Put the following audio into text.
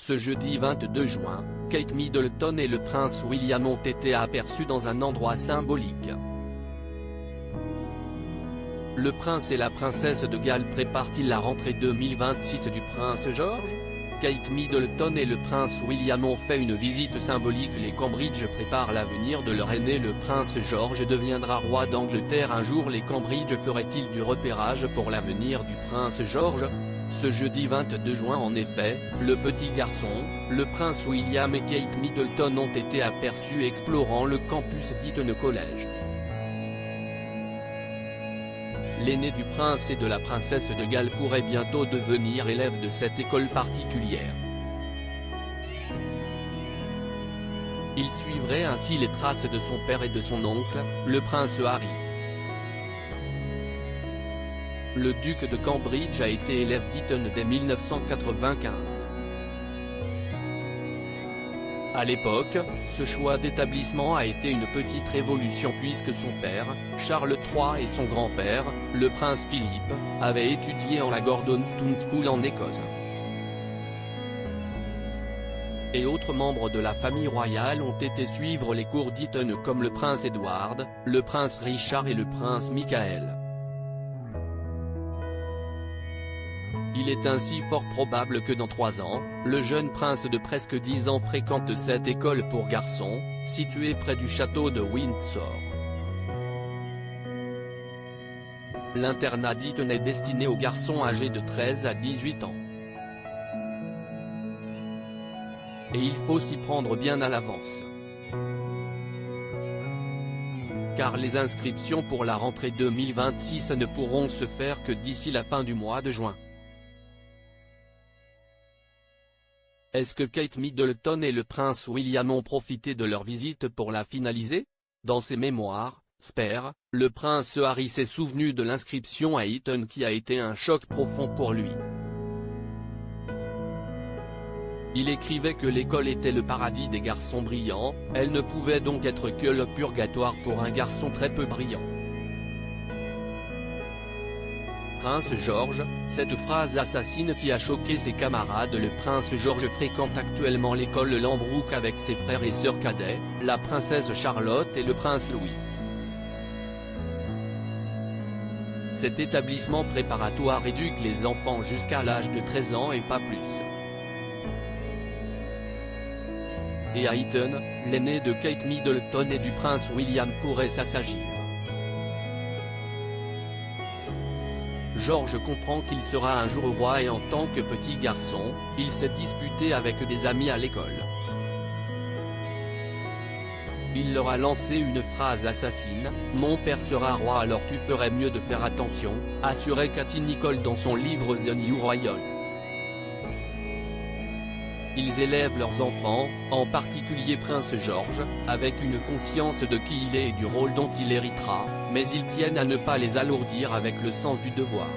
Ce jeudi 22 juin, Kate Middleton et le prince William ont été aperçus dans un endroit symbolique. Le prince et la princesse de Galles préparent-ils la rentrée 2026 du prince George? Kate Middleton et le prince William ont fait une visite symbolique. Les Cambridge préparent l'avenir de leur aîné. Le prince George deviendra roi d'Angleterre un jour. Les Cambridge feraient-ils du repérage pour l'avenir du prince George? Ce jeudi 22 juin en effet, le petit garçon, le prince William et Kate Middleton ont été aperçus explorant le campus d'Eton College. L'aîné du prince et de la princesse de Galles pourrait bientôt devenir élève de cette école particulière. Il suivrait ainsi les traces de son père et de son oncle, le prince Harry. Le duc de Cambridge a été élève d'Eton dès 1995. À l'époque, ce choix d'établissement a été une petite révolution puisque son père, Charles III et son grand-père, le prince Philippe, avaient étudié en la Gordonstoun School en Écosse. Et autres membres de la famille royale ont été suivre les cours d'Eton comme le prince Edward, le prince Richard et le prince Michael. Il est ainsi fort probable que dans 3 ans, le jeune prince de presque 10 ans fréquente cette école pour garçons, située près du château de Windsor. L'internat d'Eton est destiné aux garçons âgés de 13 à 18 ans. Et il faut s'y prendre bien à l'avance. Car les inscriptions pour la rentrée 2026 ne pourront se faire que d'ici la fin du mois de juin. Est-ce que Kate Middleton et le prince William ont profité de leur visite pour la finaliser? Dans ses mémoires, Spare, le prince Harry s'est souvenu de l'inscription à Eton qui a été un choc profond pour lui. Il écrivait que l'école était le paradis des garçons brillants, elle ne pouvait donc être que le purgatoire pour un garçon très peu brillant. Prince George, cette phrase assassine qui a choqué ses camarades. Le prince George fréquente actuellement l'école Lambrouck avec ses frères et sœurs cadets, la princesse Charlotte et le prince Louis. Cet établissement préparatoire éduque les enfants jusqu'à l'âge de 13 ans et pas plus. Et à Eton, l'aîné de Kate Middleton et du prince William pourrait s'assagir. George comprend qu'il sera un jour roi et en tant que petit garçon, il s'est disputé avec des amis à l'école. Il leur a lancé une phrase assassine, « Mon père sera roi alors tu ferais mieux de faire attention », assurait Katie Nicholl dans son livre The New Royal. Ils élèvent leurs enfants, en particulier Prince George, avec une conscience de qui il est et du rôle dont il héritera, mais ils tiennent à ne pas les alourdir avec le sens du devoir.